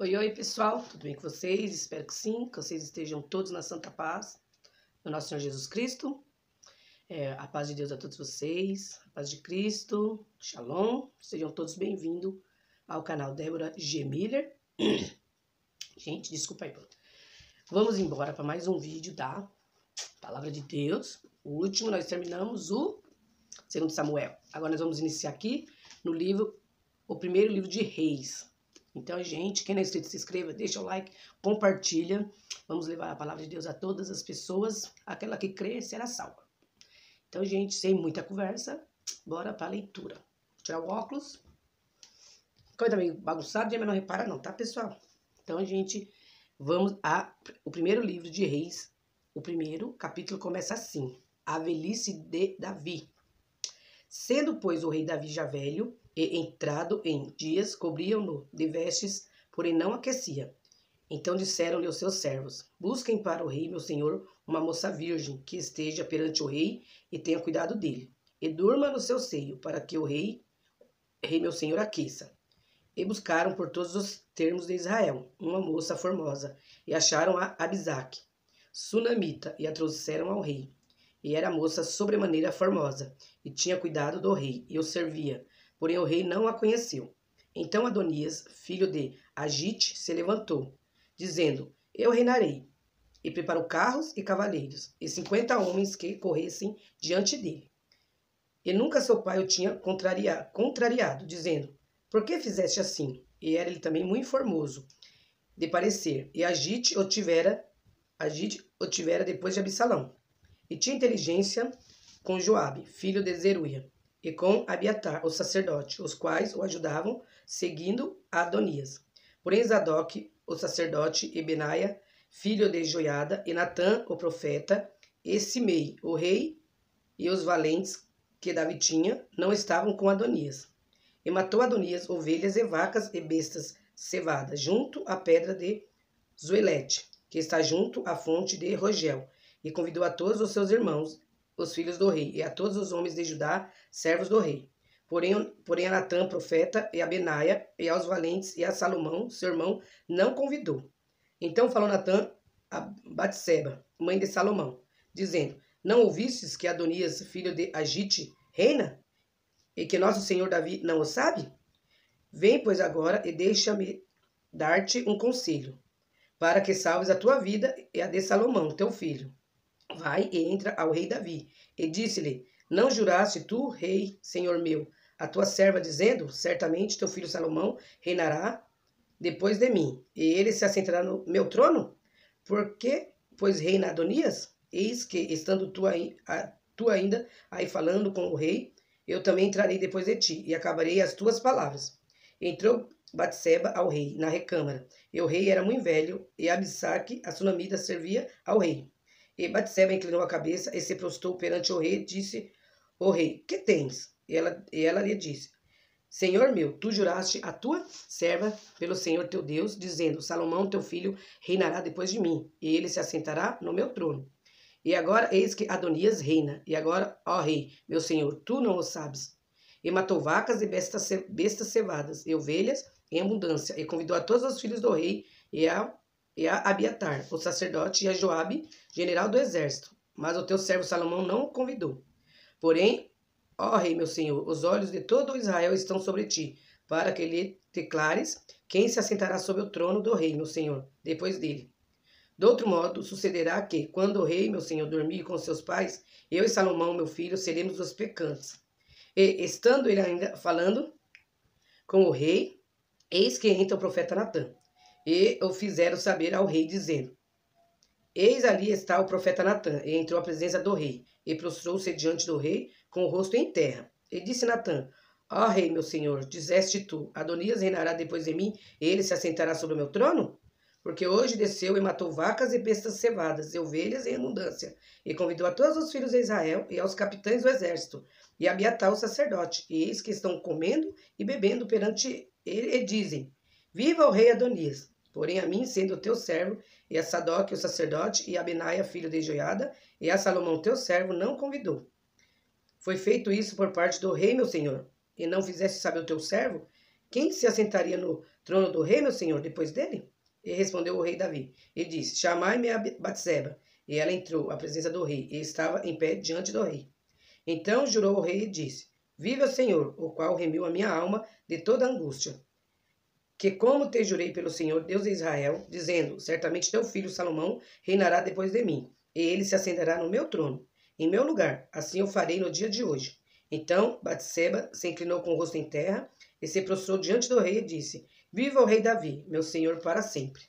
Oi, oi, pessoal, tudo bem com vocês? Espero que sim, que vocês estejam todos na santa paz do nosso Senhor Jesus Cristo. A paz de Deus a todos vocês, a paz de Cristo, Shalom, sejam todos bem-vindos ao canal Débora G. Miller. Gente, desculpa aí, vamos embora para mais um vídeo da Palavra de Deus. O último, nós terminamos o 2 Samuel. Agora nós vamos iniciar aqui no livro, o primeiro livro de Reis. Então, gente, quem não é inscrito, se inscreva, deixa o like, compartilha. Vamos levar a palavra de Deus a todas as pessoas. Aquela que crê será salva. Então, gente, sem muita conversa, bora para a leitura. Vou tirar o óculos. Coisa meio bagunçada, mas não repara não, tá, pessoal? Então, gente, vamos o primeiro livro de Reis. O primeiro capítulo começa assim: A velhice de Davi. Sendo, pois, o rei Davi já velho, e entrado em dias, cobriam-no de vestes, porém não aquecia. Então disseram-lhe os seus servos: Busquem para o rei, meu senhor, uma moça virgem, que esteja perante o rei e tenha cuidado dele, e durma no seu seio, para que o rei meu senhor, aqueça. E buscaram por todos os termos de Israel uma moça formosa, e acharam a Abisaque, sunamita, e a trouxeram ao rei. E era a moça sobremaneira formosa, e tinha cuidado do rei, e o servia. Porém o rei não a conheceu. Então Adonias, filho de Agite, se levantou, dizendo: Eu reinarei. E preparou carros e cavaleiros, e 50 homens que corressem diante dele. E nunca seu pai o tinha contrariado, dizendo: Por que fizeste assim? E era ele também muito formoso de parecer. E Agite o tivera depois de Absalão. E tinha inteligência com Joabe, filho de Zeruia, e com Abiatar, o sacerdote, os quais o ajudavam, seguindo Adonias. Porém Zadok, o sacerdote, e Benaia, filho de Joiada, e Natã, o profeta, e Simei, o rei, e os valentes que Davi tinha, não estavam com Adonias. E matou Adonias ovelhas e vacas e bestas cevadas, junto à pedra de Zoelete, que está junto à fonte de Rogel, e convidou a todos os seus irmãos, os filhos do rei, e a todos os homens de Judá, servos do rei. Porém a Natã, profeta, e a Benaia, e aos valentes, e a Salomão, seu irmão, não convidou. Então falou Natã a Batseba, mãe de Salomão, dizendo: Não ouvistes que Adonias, filho de Agite, reina? E que nosso senhor Davi não o sabe? Vem, pois, agora, e deixa-me dar-te um conselho, para que salves a tua vida e a de Salomão, teu filho. Vai e entra ao rei Davi, e disse-lhe: Não juraste tu, rei, senhor meu, a tua serva, dizendo: Certamente teu filho Salomão reinará depois de mim, e ele se assentará no meu trono? Por que, pois, reina Adonias? Eis que, estando tu ainda aí falando com o rei, eu também entrarei depois de ti, e acabarei as tuas palavras. Entrou Batseba ao rei, na recâmara, e o rei era muito velho, e Abisaque, a sunamita, servia ao rei. E Batseba inclinou a cabeça e se prostrou perante o rei, disse: O rei, que tens? E ela lhe disse: Senhor meu, tu juraste a tua serva pelo Senhor teu Deus, dizendo: Salomão teu filho reinará depois de mim, e ele se assentará no meu trono. E agora eis que Adonias reina, e agora, ó rei, meu senhor, tu não o sabes. E matou vacas e bestas cevadas, e ovelhas em abundância, e convidou a todos os filhos do rei, e a Abiatar, o sacerdote, e a Joabe, general do exército. Mas o teu servo Salomão não o convidou. Porém, ó rei, meu senhor, os olhos de todo Israel estão sobre ti, para que lhe declares quem se assentará sobre o trono do rei, meu senhor, depois dele. De outro modo, sucederá que, quando o rei, meu senhor, dormir com seus pais, eu e Salomão, meu filho, seremos os pecantes. E, estando ele ainda falando com o rei, eis que entra o profeta Natã. E o fizeram saber ao rei, dizendo: Eis ali está o profeta Natã. E entrou à presença do rei, e prostrou-se diante do rei, com o rosto em terra. E disse Natã: Ó rei, meu senhor, dizeste tu: Adonias reinará depois de mim, e ele se assentará sobre o meu trono? Porque hoje desceu e matou vacas e bestas cevadas, e ovelhas em abundância, e convidou a todos os filhos de Israel e aos capitães do exército, e a Abiatar o sacerdote, e eis que estão comendo e bebendo perante ele, e dizem: Viva o rei Adonias! Porém a mim, sendo teu servo, e a Sadoc o sacerdote, e a Benaia filho de Joiada, e a Salomão teu servo, não convidou. Foi feito isso por parte do rei, meu senhor, e não fizeste saber o teu servo, quem se assentaria no trono do rei, meu senhor, depois dele? E respondeu o rei Davi, e disse, chamai-me a Batseba. E ela entrou à presença do rei, e estava em pé diante do rei. Então jurou o rei e disse, viva o Senhor, o qual remiu a minha alma de toda angústia. Que como te jurei pelo Senhor, Deus de Israel, dizendo, certamente teu filho Salomão reinará depois de mim, e ele se assentará no meu trono, em meu lugar, assim eu farei no dia de hoje. Então Batseba se inclinou com o rosto em terra, e se prostrou diante do rei e disse, viva o rei Davi, meu senhor para sempre.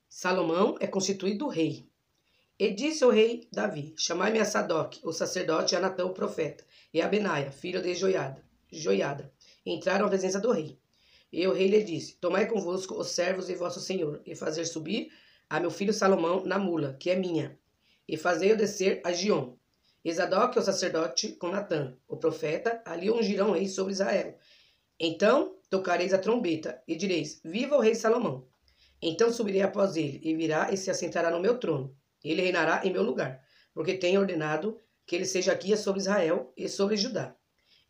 Salomão é constituído rei. E disse o rei Davi, chamai-me a Sadoc, o sacerdote, e a Natã, o profeta, e a Benaia, filho de Joiada. Entraram à presença do rei. E o rei lhe disse, tomai convosco os servos de vosso senhor, e fazer subir a meu filho Salomão na mula, que é minha, e fazei-o descer a Giom. E Zadok, o sacerdote, com Natã, o profeta, ali ungirão rei sobre Israel. Então tocareis a trombeta, e direis, viva o rei Salomão. Então subirei após ele, e virá e se assentará no meu trono. Ele reinará em meu lugar, porque tenho ordenado que ele seja guia sobre Israel e sobre Judá.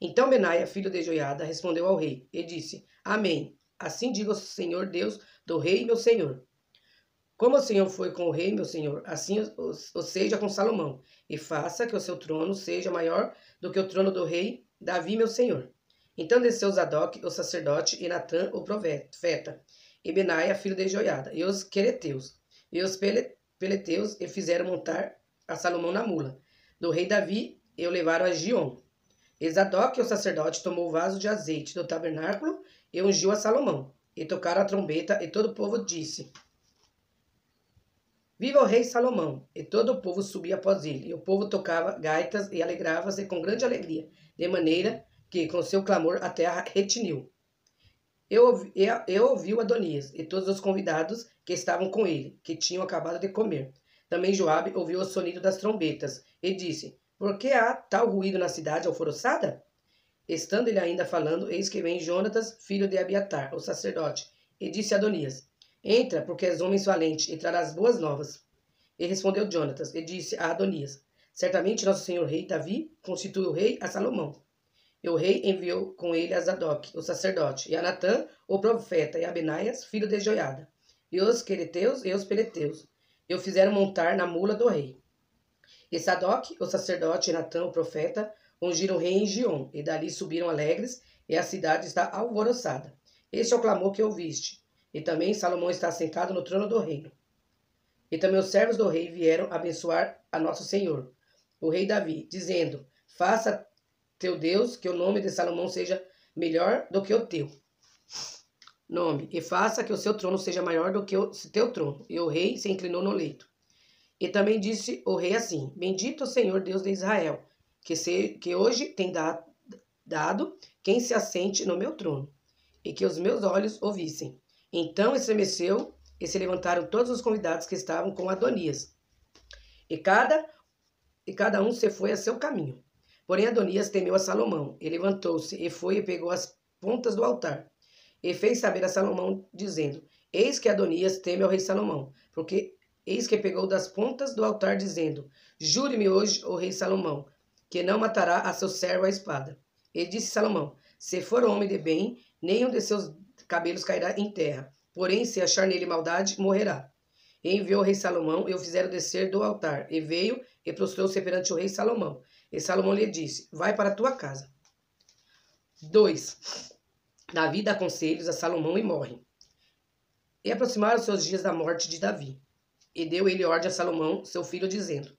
Então Benaia, filho de Joiada, respondeu ao rei, e disse, Amém. Assim diga o Senhor Deus do rei, meu senhor. Como o Senhor foi com o rei, meu senhor, assim o seja com Salomão, e faça que o seu trono seja maior do que o trono do rei Davi, meu senhor. Então desceu Zadok, o sacerdote, e Natã, o profeta, e Benaia, filho de Joiada, e os quereteus, e os peleteus, e fizeram montar a Salomão na mula do rei Davi, e o levaram a Giom. E Zadok, o sacerdote, tomou o vaso de azeite do tabernáculo, e ungiu a Salomão, e tocaram a trombeta, e todo o povo disse, viva o rei Salomão! E todo o povo subia após ele, e o povo tocava gaitas e alegrava-se com grande alegria, de maneira que, com seu clamor, a terra retiniu. Eu ouvi Adonias e todos os convidados que estavam com ele, que tinham acabado de comer. Também Joabe ouviu o sonido das trombetas, e disse, por que há tal ruído na cidade alvoroçada? Estando ele ainda falando, eis que vem Jonatas, filho de Abiatar, o sacerdote, e disse a Adonias, entra, porque és homem valente, e trarás boas novas. E respondeu Jonatas, e disse a Adonias, certamente nosso senhor rei Davi constituiu rei a Salomão. E o rei enviou com ele a Zadok, o sacerdote, e a Natã, o profeta, e a Benaias, filho de Joiada, e os quereteus e os peleteus, e o fizeram montar na mula do rei. E Zadok, o sacerdote, e Natã, o profeta, ungiram o rei em Giom, e dali subiram alegres, e a cidade está alvoroçada. Este é o clamor que ouviste. E também Salomão está sentado no trono do reino. E também os servos do rei vieram abençoar a nosso senhor, o rei Davi, dizendo, faça teu Deus que o nome de Salomão seja melhor do que o teu nome, e faça que o seu trono seja maior do que o teu trono. E o rei se inclinou no leito. E também disse o rei assim, bendito o Senhor Deus de Israel, que hoje tem dado quem se assente no meu trono, e que os meus olhos ouvissem. Então estremeceu e se levantaram todos os convidados que estavam com Adonias, e cada um se foi a seu caminho. Porém Adonias temeu a Salomão, e levantou-se, e foi e pegou as pontas do altar, e fez saber a Salomão, dizendo, eis que Adonias teme ao rei Salomão, porque eis que pegou das pontas do altar, dizendo, jure-me hoje, o rei Salomão, que não matará a seu servo à espada. E disse Salomão, se for homem de bem, nenhum de seus cabelos cairá em terra, porém se achar nele maldade, morrerá. E enviou o rei Salomão, e o fizeram descer do altar, e veio e prostrou-se perante o rei Salomão. E Salomão lhe disse, vai para a tua casa. 2. Davi dá conselhos a Salomão e morre. E aproximaram seus dias da morte de Davi. E deu ele ordem a Salomão, seu filho, dizendo,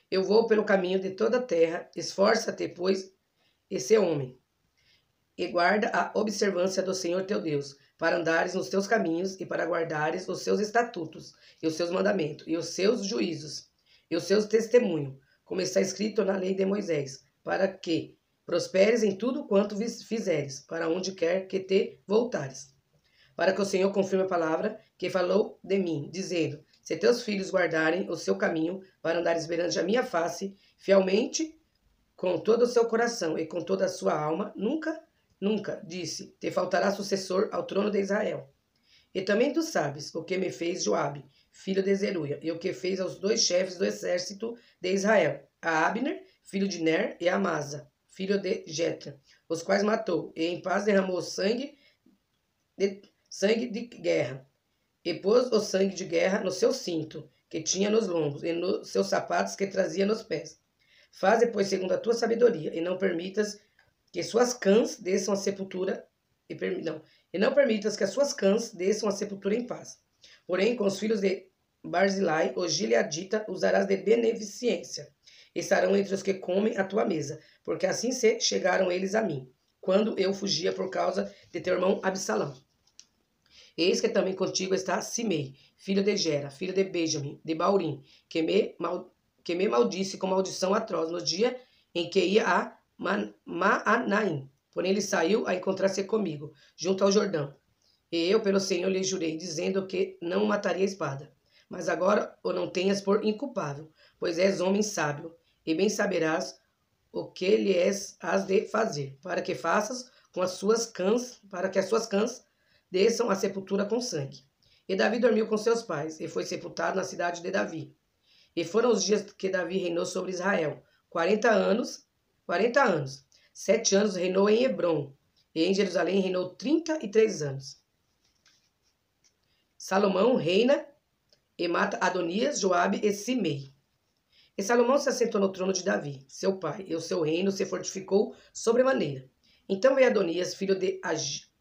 eu vou pelo caminho de toda a terra, esforça-te, pois, e sê homem. E guarda a observância do Senhor teu Deus, para andares nos teus caminhos e para guardares os seus estatutos, e os seus mandamentos, e os seus juízos, e os seus testemunhos, como está escrito na lei de Moisés, para que prosperes em tudo quanto fizeres, para onde quer que te voltares. Para que o Senhor confirme a palavra que falou de mim, dizendo, se teus filhos guardarem o seu caminho, para andares perante a minha face, fielmente, com todo o seu coração e com toda a sua alma, nunca, disse, te faltará sucessor ao trono de Israel. E também tu sabes o que me fez Joabe, filho de Zeruia, e o que fez aos 2 chefes do exército de Israel, a Abner, filho de Ner, e a Amasa, filho de Jetra, os quais matou, e em paz derramou sangue de guerra, e pôs o sangue de guerra no seu cinto, que tinha nos lombos, e nos seus sapatos que trazia nos pés. Faze, pois, segundo a tua sabedoria, e não permitas que suas cãs desçam a sepultura, e não permitas que as suas cãs desçam a sepultura em paz. Porém, com os filhos de Barzilai, o gileadita, usarás de beneficência. Estarão entre os que comem a tua mesa, porque assim se chegaram eles a mim, quando eu fugia por causa de teu irmão Absalão. Eis que também contigo está Simei, filho de Gera, filho de Benjamim, de Baurim, que me maldisse com maldição atroz no dia em que ia a Maanaim. Porém ele saiu a encontrar-se comigo, junto ao Jordão. E eu, pelo Senhor, lhe jurei, dizendo que não o mataria a espada. Mas agora o não tenhas por inculpável, pois és homem sábio, e bem saberás o que lhe has de fazer, para que faças com as suas cãs, para que as suas cãs desçam a sepultura com sangue. E Davi dormiu com seus pais, e foi sepultado na cidade de Davi. E foram os dias que Davi reinou sobre Israel, 40 anos. 7 anos reinou em Hebrom, e em Jerusalém reinou 33 anos. Salomão reina e mata Adonias, Joabe e Simei. E Salomão se assentou no trono de Davi, seu pai, e o seu reino se fortificou sobremaneira. Então veio Adonias, filho de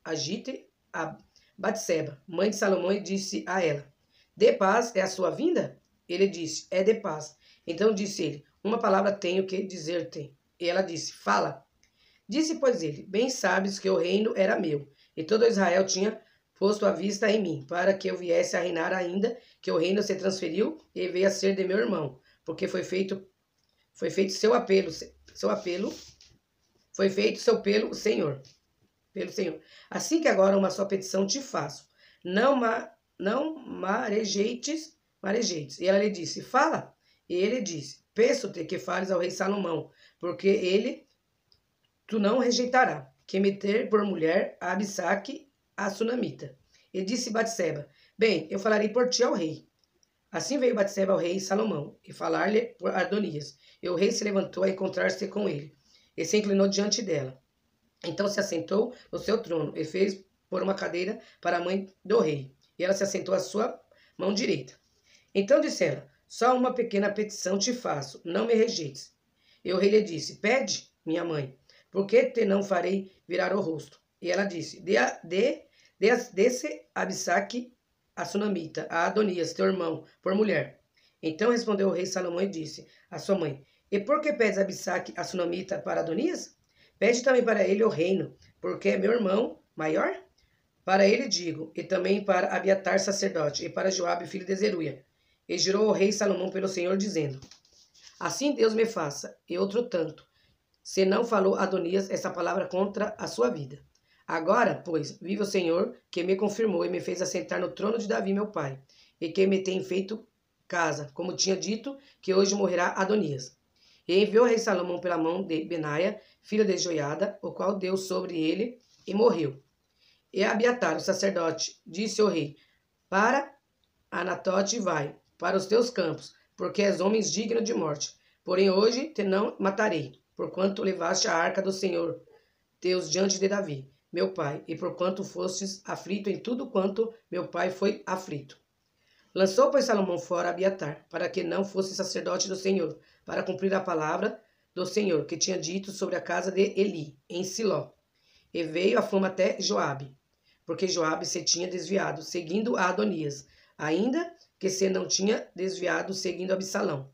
Agite, a Batseba, mãe de Salomão, e disse a ela: De paz é a sua vinda? Ele disse: É de paz. Então disse ele: Uma palavra tenho que dizer-te. E ela disse: Fala. Disse, pois, ele: Bem sabes que o reino era meu, e todo Israel tinha posto a vista em mim, para que eu viesse a reinar, ainda que o reino se transferiu e veio a ser de meu irmão, porque foi feito seu apelo, foi feito seu pelo Senhor. Assim que agora uma só petição te faço, não marejeites. E ela lhe disse: Fala. E ele disse: Peço-te que fales ao rei Salomão, porque tu não rejeitará, que me ter por mulher a Abissaque, a sunamita. E disse Batseba: Bem, eu falarei por ti ao rei. Assim veio Batseba ao rei Salomão, e falar-lhe por Adonias. E o rei se levantou a encontrar-se com ele, e se inclinou diante dela. Então se assentou no seu trono, e fez por uma cadeira para a mãe do rei. E ela se assentou à sua mão direita. Então disse ela: Só uma pequena petição te faço, não me rejeites. E o rei lhe disse: Pede, minha mãe, porque te não farei virar o rosto. E ela disse: Desse Abissaque, a sunamita, a Adonias, teu irmão, por mulher. Então respondeu o rei Salomão e disse à sua mãe: E por que pedes Abissaque, a sunamita, para Adonias? Pede também para ele o reino, porque é meu irmão maior? Para ele digo, e também para Abiatar, sacerdote, e para Joabe, filho de Zeruia. E jurou o rei Salomão pelo Senhor, dizendo: Assim Deus me faça, e outro tanto, se não falou Adonias essa palavra contra a sua vida. Agora, pois, vive o Senhor, que me confirmou e me fez assentar no trono de Davi, meu pai, e que me tem feito casa, como tinha dito, que hoje morrerá Adonias. E enviou o rei Salomão pela mão de Benaia, filho de Joiada, o qual deu sobre ele e morreu. E Abiatar, o sacerdote, disse ao rei: Para Anatote vai, para os teus campos, porque és homem digno de morte. Porém hoje te não matarei, porquanto levaste a arca do Senhor, Deus, diante de Davi, meu pai, e porquanto fostes aflito em tudo quanto meu pai foi aflito. Lançou, pois, Salomão fora Abiatar, para que não fosse sacerdote do Senhor, para cumprir a palavra do Senhor, que tinha dito sobre a casa de Eli, em Siló. E veio a fama até Joabe, porque Joabe se tinha desviado, seguindo a Adonias, ainda que se não tinha desviado, seguindo Absalão.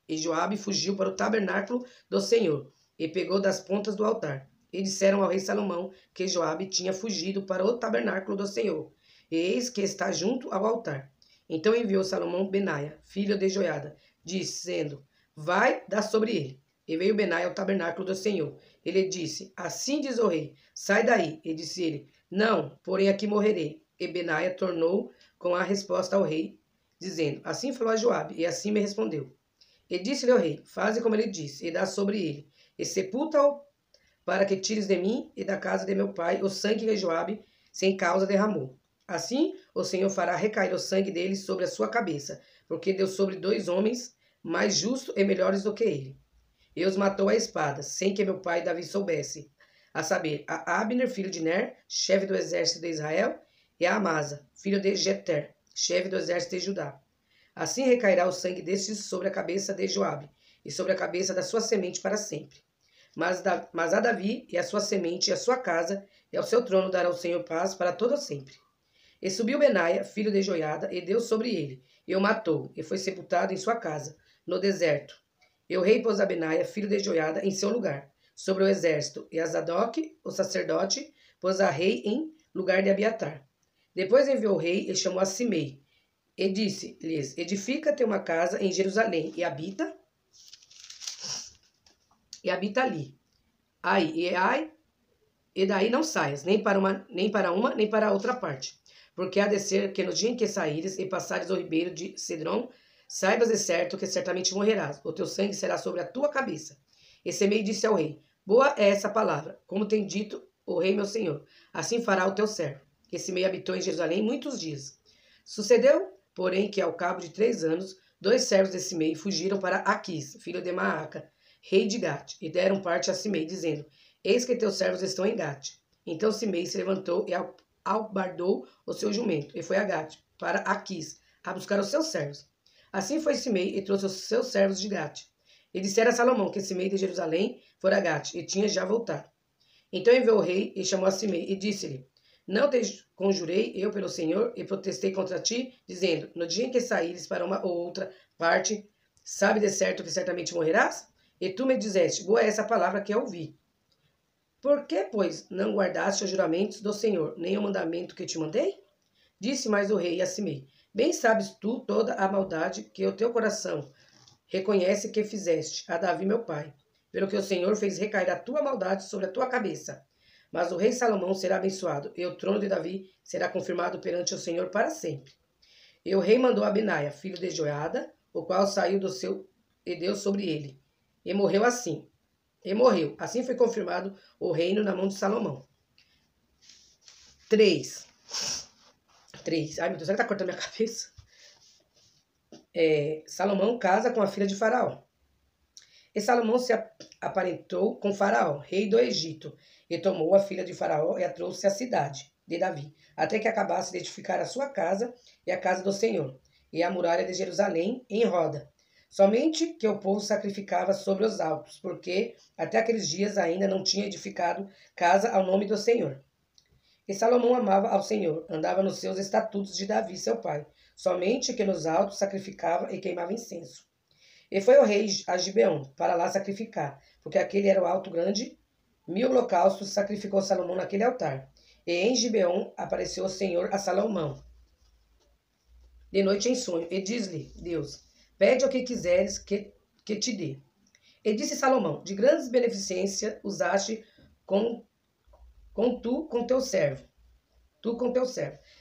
E Joabe fugiu para o tabernáculo do Senhor, e pegou das pontas do altar. E disseram ao rei Salomão que Joabe tinha fugido para o tabernáculo do Senhor, e eis que está junto ao altar. Então enviou Salomão Benaia, filho de Joiada, dizendo: Vai, dá sobre ele. E veio Benaia ao tabernáculo do Senhor. Ele disse: Assim diz o rei, sai daí. E disse ele: Não, porém aqui morrerei. E Benaia tornou com a resposta ao rei, dizendo: Assim falou a Joabe, e assim me respondeu. E disse-lhe o rei: Faze como ele disse, e dá sobre ele, e sepulta-o, para que tires de mim e da casa de meu pai o sangue que Joabe sem causa derramou. Assim o Senhor fará recair o sangue dele sobre a sua cabeça, porque deu sobre 2 homens mais justos e melhores do que ele. e os matou à espada, sem que meu pai Davi soubesse, a saber, a Abner, filho de Ner, chefe do exército de Israel, e a Amasa, filho de Jeter, chefe do exército de Judá. Assim recairá o sangue destes sobre a cabeça de Joabe, e sobre a cabeça da sua semente para sempre. Mas a Davi e a sua semente e a sua casa e ao seu trono dará o Senhor paz para todo sempre. E subiu Benaia, filho de Joiada, e deu sobre ele, e o matou, e foi sepultado em sua casa, no deserto. E o rei pôs a Benaia, filho de Joiada, em seu lugar, sobre o exército, e a Zadok, o sacerdote, pôs a rei em lugar de Abiatar. Depois enviou o rei e chamou a Simei, e disse-lhes, edifica-te uma casa em Jerusalém, e habita ali. E daí não saias, nem para uma, nem para outra parte. Porque há de ser que no dia em que saíres e passares o ribeiro de Cedron, saibas de certo que certamente morrerás, o teu sangue será sobre a tua cabeça. E Semei disse ao rei, boa é essa palavra, como tem dito o rei meu senhor, assim fará o teu servo. E Semei habitou em Jerusalém muitos dias. Sucedeu, porém, que ao cabo de 3 anos, 2 servos de Semei fugiram para Aquis, filho de Maaca, rei de Gate, e deram parte a Semei, dizendo, eis que teus servos estão em Gate. Então Semei se levantou e albardou o seu jumento, e foi a Gate, para Aquis, a buscar os seus servos. Assim foi Semei e trouxe os seus servos de Gate. E dissera a Salomão que Semei de Jerusalém fora a Gate, e tinha já voltado. Então enviou o rei e chamou a Semei, e disse-lhe, não te conjurei eu pelo Senhor, e protestei contra ti, dizendo, no dia em que saíres para uma ou outra parte, sabe de certo que certamente morrerás? E tu me disseste, boa é essa palavra que eu ouvi. Por que, pois, não guardaste os juramentos do Senhor, nem o mandamento que te mandei? Disse mais o rei a Simei, bem sabes tu toda a maldade que o teu coração reconhece que fizeste a Davi meu pai, pelo que o Senhor fez recair a tua maldade sobre a tua cabeça. Mas o rei Salomão será abençoado, e o trono de Davi será confirmado perante o Senhor para sempre. E o rei mandou a Benaia, filho de Joiada, o qual saiu do seu e deu sobre ele. E morreu assim. Assim foi confirmado o reino na mão de Salomão. 3. Ai, meu Deus, será que tá cortando minha cabeça? Salomão casa com a filha de Faraó. E Salomão se aparentou com Faraó, rei do Egito, e tomou a filha de Faraó e a trouxe à cidade de Davi, até que acabasse de edificar a sua casa e a casa do Senhor, e a muralha de Jerusalém em roda. Somente que o povo sacrificava sobre os altos, porque até aqueles dias ainda não tinha edificado casa ao nome do Senhor. E Salomão amava ao Senhor, andava nos seus estatutos de Davi, seu pai, somente que nos altos sacrificava e queimava incenso. E foi o rei a Gibeão para lá sacrificar, porque aquele era o alto grande. 1000 holocaustos sacrificou Salomão naquele altar. E em Gibeão apareceu o Senhor a Salomão de noite em sonho, e diz-lhe Deus, pede o que quiseres que te dê. E disse Salomão, de grandes beneficência usaste com teu servo,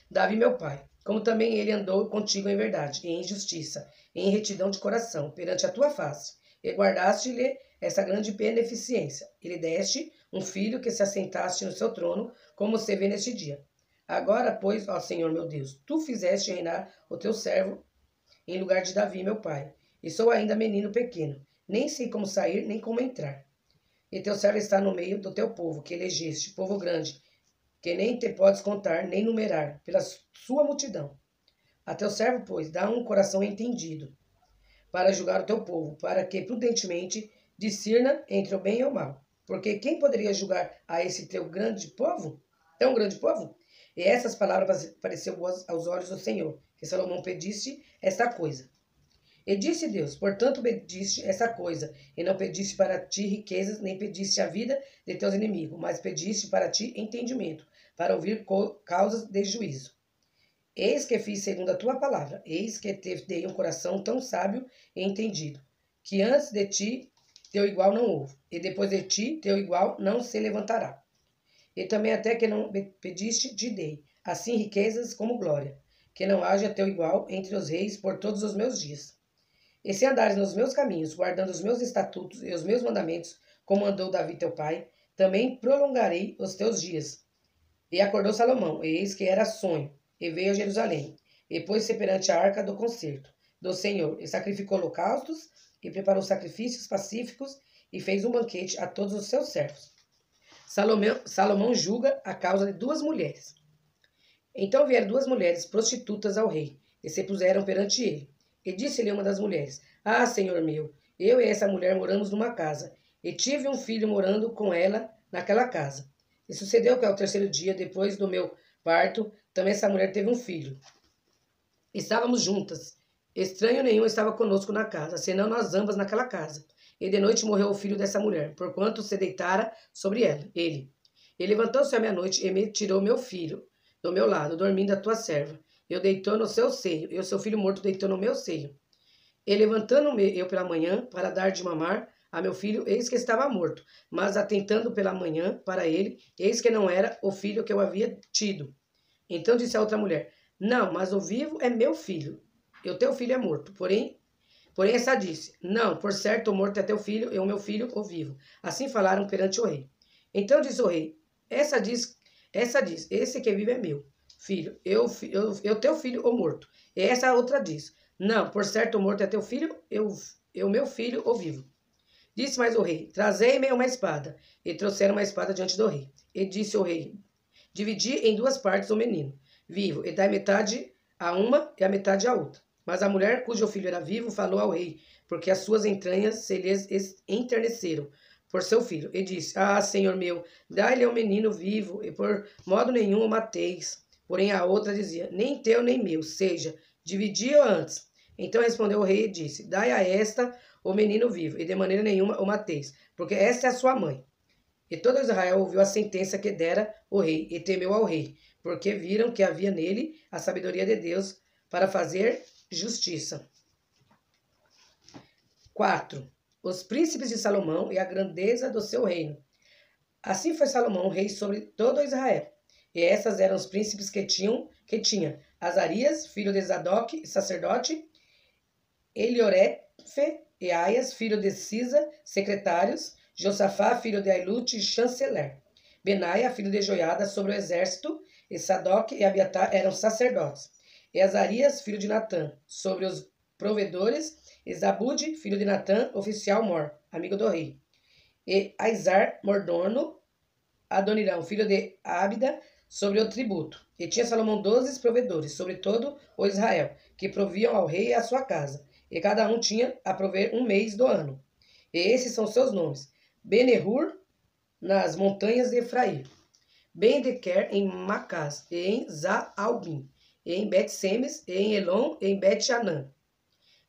Davi meu pai, como também ele andou contigo em verdade, e em justiça, e em retidão de coração, perante a tua face, e guardaste-lhe essa grande beneficência, e lhe deste um filho que se assentaste no seu trono, como se vê neste dia. Agora, pois, ó Senhor meu Deus, tu fizeste reinar o teu servo em lugar de Davi meu pai, e sou ainda menino pequeno, nem sei como sair, nem como entrar. E teu servo está no meio do teu povo, que elegeste, povo grande, que nem te podes contar, nem numerar, pela sua multidão. A teu servo, pois, dá um coração entendido, para julgar o teu povo, para que prudentemente discirna entre o bem e o mal. Porque quem poderia julgar a esse teu grande povo? Tão grande povo? E essas palavras pareceu boas aos olhos do Senhor, que Salomão pedisse esta coisa. E disse Deus, portanto pediste essa coisa, e não pediste para ti riquezas, nem pediste a vida de teus inimigos, mas pediste para ti entendimento, para ouvir causas de juízo. Eis que fiz segundo a tua palavra, eis que te dei um coração tão sábio e entendido, que antes de ti teu igual não houve, e depois de ti teu igual não se levantará. E também até que não pediste te dei, assim riquezas como glória, que não haja teu igual entre os reis por todos os meus dias. E se andares nos meus caminhos, guardando os meus estatutos e os meus mandamentos, como andou Davi teu pai, também prolongarei os teus dias. E acordou Salomão, e eis que era sonho, e veio a Jerusalém, e pôs-se perante a arca do concerto do Senhor, e sacrificou holocaustos, e preparou sacrifícios pacíficos, e fez um banquete a todos os seus servos. Salomão julga a causa de 2 mulheres. Então vieram 2 mulheres prostitutas ao rei, e se puseram perante ele. E disse-lhe uma das mulheres: Ah, senhor meu, eu e essa mulher moramos numa casa, e tive um filho morando com ela naquela casa. E sucedeu que ao 3º dia, depois do meu parto, também essa mulher teve um filho. Estávamos juntas. Estranho nenhum estava conosco na casa, senão nós ambas naquela casa. E de noite morreu o filho dessa mulher, porquanto se deitara sobre ele. E levantou-se à meia-noite e me tirou meu filho do meu lado, dormindo a tua serva. Eu deitou no seu seio, e o seu filho morto deitou no meu seio. E levantando-me eu pela manhã para dar de mamar a meu filho, eis que estava morto. Mas atentando pela manhã para ele, eis que não era o filho que eu havia tido. Então disse a outra mulher: Não, mas o vivo é meu filho, e o teu filho é morto. Porém essa disse: Não, por certo o morto é teu filho, e o meu filho o vivo. Assim falaram perante o rei. Então disse o rei: Essa diz, esse que vive é meu filho, eu teu filho o morto. E essa outra diz: Não, por certo o morto é teu filho, eu meu filho o vivo. Disse mais o rei: Trazei-me uma espada. E trouxeram uma espada diante do rei. E disse o rei: Dividi em 2 partes o menino vivo, e dai metade a uma e a metade a outra. Mas a mulher, cujo filho era vivo, falou ao rei, porque as suas entranhas se lhes enterneceram por seu filho. E disse: Ah, senhor meu, dai-lhe ao menino vivo, e por modo nenhum o mateis. Porém a outra dizia: Nem teu nem meu, seja, dividi-o antes. Então respondeu o rei e disse: Dai a esta o menino vivo, e de maneira nenhuma o mateis, porque esta é a sua mãe. E todo Israel ouviu a sentença que dera o rei, e temeu ao rei, porque viram que havia nele a sabedoria de Deus para fazer justiça. 4. Os príncipes de Salomão e a grandeza do seu reino. Assim foi Salomão rei sobre todo Israel. E essas eram os príncipes que tinha Azarias, filho de Zadok, sacerdote, Eliorefe e Aias, filho de Cisa, secretários, Josafá, filho de Ailute, chanceler, Benaia, filho de Joiada, sobre o exército, e Sadoc e Abiatar eram sacerdotes, e Azarias, filho de Natã, sobre os provedores, e Zabude, filho de Natã, oficial mor, amigo do rei, e Aizar, mordomo, Adonirão, filho de Ábida, sobre o tributo. E tinha Salomão 12 provedores, sobre todo o Israel, que proviam ao rei e à sua casa, e cada um tinha a prover um mês do ano. E esses são seus nomes: Ben-Hur, nas montanhas de Efraim, Ben-Dequer, em Macás, e em Zaalbim, e em Bet-Semes, e em Elon, e em Bet-Anã,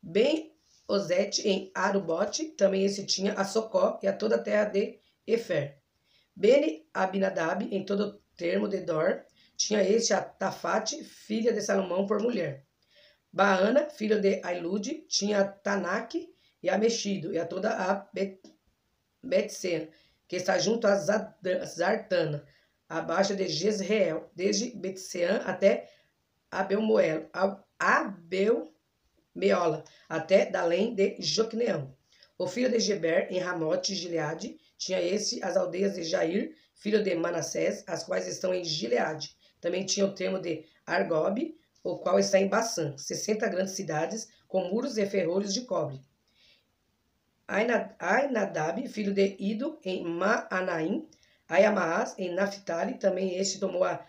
Ben-Ozete, em Arubote, também esse tinha a Socó e a toda a terra de Efer. Beni-Abinadab, em todo o termo de Dor, tinha este a Tafate, filha de Salomão, por mulher. Baana, filho de Ailude, tinha a Tanak e a Mexido, e a toda a Betsena, que está junto a Zartana, abaixo de Jezreel, desde Betsean até Abel-Meola, até Dalém de Joqueneão. O filho de Geber, em Ramote, Gileade, tinha esse as aldeias de Jair, filho de Manassés, as quais estão em Gileade. Também tinha o termo de Argob, o qual está em Baçã, 60 grandes cidades, com muros e ferrolhos de cobre. Ainadab, filho de Ido, em Maanaim, Aiamaás, em Naphtali, também este tomou a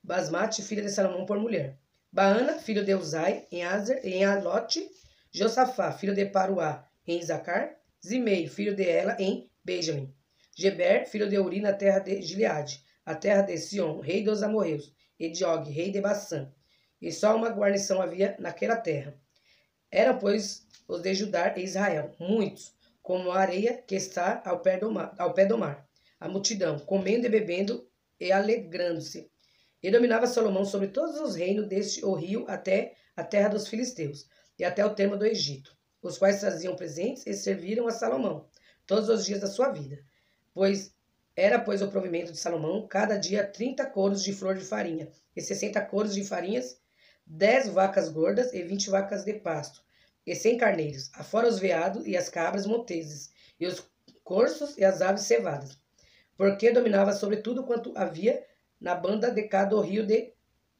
Basmate, filha de Salomão, por mulher. Baana, filho de Uzai, em Azer, em Alote, Josafá, filho de Paruá, em Isacar, Zimei, filho de Ela, em Benjamim. Geber, filho de Uri, na terra de Gileade, a terra de Sion, rei dos amorreus, e de Og, rei de Baçã. E só uma guarnição havia naquela terra. Eram, pois, os de Judá e Israel, muitos, como a areia que está ao pé do mar, a multidão, comendo e bebendo e alegrando-se. E dominava Salomão sobre todos os reinos deste o rio até a terra dos filisteus, e até o termo do Egito, os quais traziam presentes e serviram a Salomão todos os dias da sua vida. Pois o provimento de Salomão, cada dia 30 coros de flor de farinha, e 60 coros de farinhas, 10 vacas gordas e 20 vacas de pasto, e 100 carneiros, afora os veados e as cabras monteses, e os corços e as aves cevadas. Porque dominava sobre tudo quanto havia na banda de cá do rio de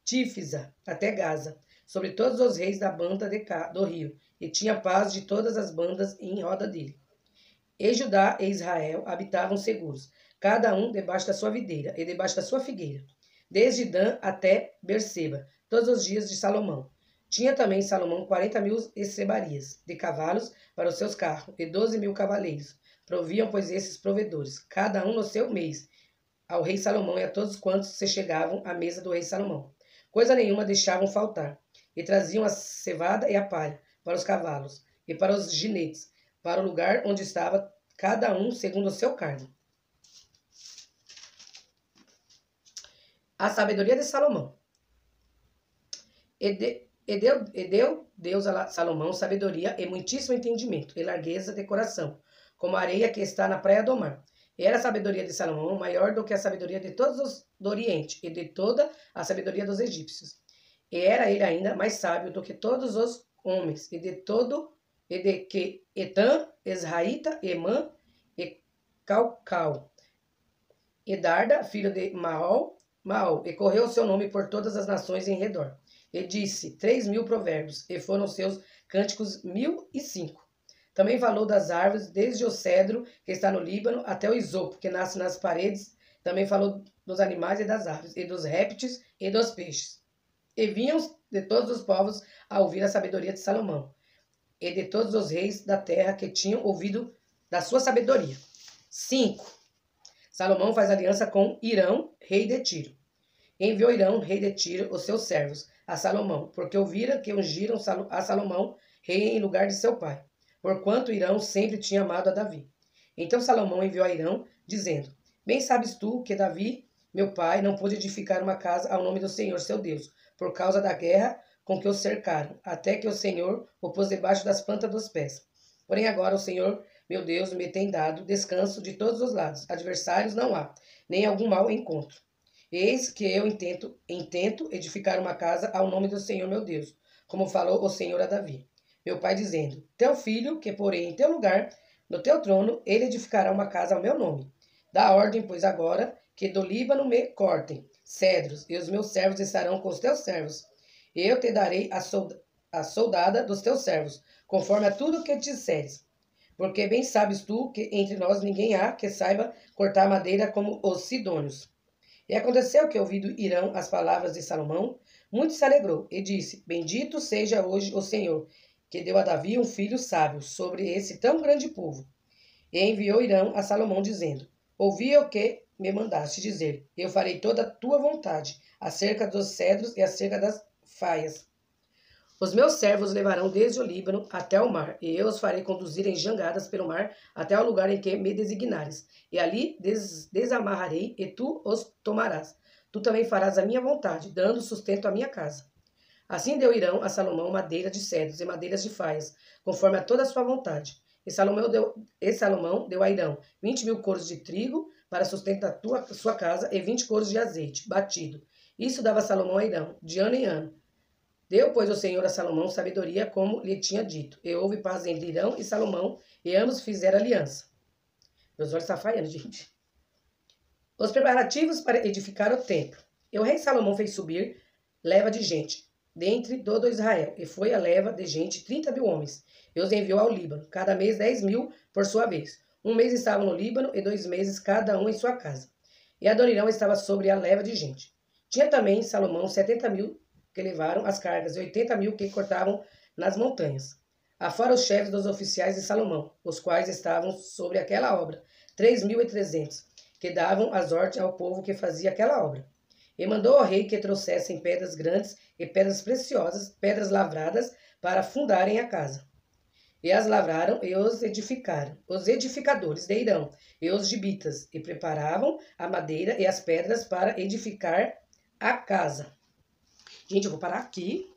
Tífisa, até Gaza, sobre todos os reis da banda de cá do rio, e tinha paz de todas as bandas em roda dele. E Judá e Israel habitavam seguros, cada um debaixo da sua videira e debaixo da sua figueira, desde Dan até Berseba, todos os dias de Salomão. Tinha também Salomão 40.000 estrebarias de cavalos para os seus carros e 12.000 cavaleiros. Proviam, pois, esses provedores, cada um no seu mês, ao rei Salomão e a todos quantos se chegavam à mesa do rei Salomão. Coisa nenhuma deixavam faltar, e traziam a cevada e a palha para os cavalos e para os ginetes, para o lugar onde estava cada um segundo o seu cargo. A sabedoria de Salomão. E deu Deus a Salomão sabedoria e muitíssimo entendimento, e largueza de coração, como a areia que está na praia do mar. E era a sabedoria de Salomão maior do que a sabedoria de todos os do Oriente, e de toda a sabedoria dos egípcios. E era ele ainda mais sábio do que todos os homens, e de que Etã, Esraíta, Emã, e Calcal, e Darda, filho de Maol, e correu o seu nome por todas as nações em redor. E disse 3.000 provérbios, e foram seus cânticos 1.005. Também falou das árvores, desde o cedro, que está no Líbano, até o isopo, que nasce nas paredes. Também falou dos animais e das aves, e dos répteis e dos peixes. E vinham de todos os povos a ouvir a sabedoria de Salomão, e de todos os reis da terra que tinham ouvido da sua sabedoria. 5. Salomão faz aliança com Irão, rei de Tiro. Enviou Irão, rei de Tiro, os seus servos, a Salomão, porque ouviram que ungiram a Salomão, rei em lugar de seu pai, porquanto Irão sempre tinha amado a Davi. Então Salomão enviou a Irão, dizendo, bem sabes tu que Davi, meu pai, não pôde edificar uma casa ao nome do Senhor, seu Deus, por causa da guerra com que o cercaram, até que o Senhor o pôs debaixo das plantas dos pés. Porém agora o Senhor, meu Deus, me tem dado descanso de todos os lados. Adversários não há, nem algum mal encontro. Eis que eu intento edificar uma casa ao nome do Senhor, meu Deus, como falou o Senhor a Davi, meu pai, dizendo, teu filho, que porém em teu lugar, no teu trono, ele edificará uma casa ao meu nome. Dá ordem, pois agora, que do Líbano me cortem cedros, e os meus servos estarão com os teus servos. E eu te darei a soldada dos teus servos, conforme a tudo que te disseres. Porque bem sabes tu que entre nós ninguém há que saiba cortar madeira como os sidônios. E aconteceu que, ouvindo Irão as palavras de Salomão, muito se alegrou, e disse, bendito seja hoje o Senhor, que deu a Davi um filho sábio sobre esse tão grande povo. E enviou Irão a Salomão, dizendo, ouvi o que me mandaste dizer, eu farei toda a tua vontade, acerca dos cedros e acerca das faias. Os meus servos levarão desde o Líbano até o mar, e eu os farei conduzir em jangadas pelo mar até o lugar em que me designares. E ali desamarrarei, e tu os tomarás. Tu também farás a minha vontade, dando sustento à minha casa. Assim deu Irão a Salomão madeira de cedros e madeiras de faias, conforme a toda a sua vontade. E Salomão deu a Irão 20.000 coros de trigo para sustento da sua casa, e 20 coros de azeite batido. Isso dava Salomão a Irão, de ano em ano. Deu, pois, o Senhor a Salomão sabedoria, como lhe tinha dito. E houve paz entre Irão e Salomão, e ambos fizeram aliança. Meus olhos estão falhando, gente. Os preparativos para edificar o templo. E o rei Salomão fez subir leva de gente, dentre todo Israel, e foi a leva de gente 30.000 homens. E os enviou ao Líbano, cada mês 10.000 por sua vez. Um mês estavam no Líbano, e 2 meses cada um em sua casa. E Adonirão estava sobre a leva de gente. Tinha também Salomão 70.000 que levaram as cargas, e 80.000 que cortavam nas montanhas. Afora os chefes dos oficiais de Salomão, os quais estavam sobre aquela obra, 3.300, que davam as ordens ao povo que fazia aquela obra. E mandou ao rei que trouxessem pedras grandes e pedras preciosas, pedras lavradas, para fundarem a casa. E as lavraram e os edificaram, os edificadores de Irão e os gibitas, e preparavam a madeira e as pedras para edificar a casa. Gente, eu vou parar aqui.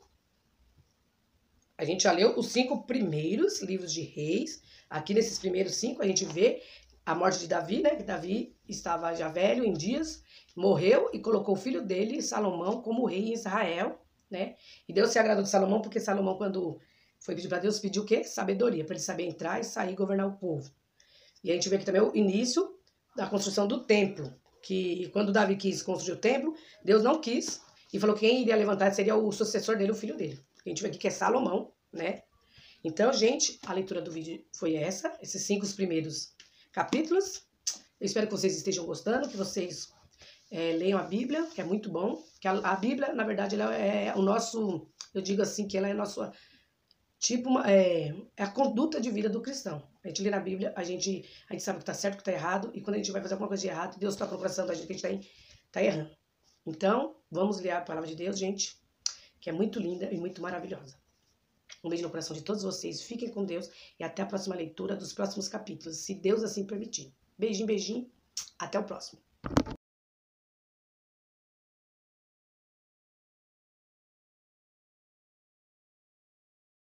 A gente já leu os 5 primeiros livros de reis. Aqui nesses primeiros 5 a gente vê a morte de Davi, né? Que Davi estava já velho em dias, morreu e colocou o filho dele, Salomão, como rei em Israel, né? E Deus se agradou de Salomão, porque Salomão, quando foi pedir para Deus, pediu o quê? Sabedoria, para ele saber entrar e sair e governar o povo. E a gente vê aqui também o início da construção do templo, que quando Davi quis construir o templo, Deus não quis, e falou que quem iria levantar seria o sucessor dele, o filho dele. A gente vê aqui que é Salomão, né? Então, gente, a leitura do vídeo foi essa, esses 5 primeiros capítulos. Eu espero que vocês estejam gostando, que vocês leiam a Bíblia, que é muito bom. Que a Bíblia, na verdade, ela é o nosso, eu digo assim, que ela é a nossa, tipo, é a conduta de vida do cristão. A gente lê na Bíblia, a gente sabe o que está certo, o que está errado, e quando a gente vai fazer alguma coisa de errado, Deus está procurando a gente que a gente está errando. Então, vamos ler a palavra de Deus, gente, que é muito linda e muito maravilhosa. Um beijo no coração de todos vocês, fiquem com Deus e até a próxima leitura dos próximos capítulos, se Deus assim permitir. Beijinho, beijinho, até o próximo.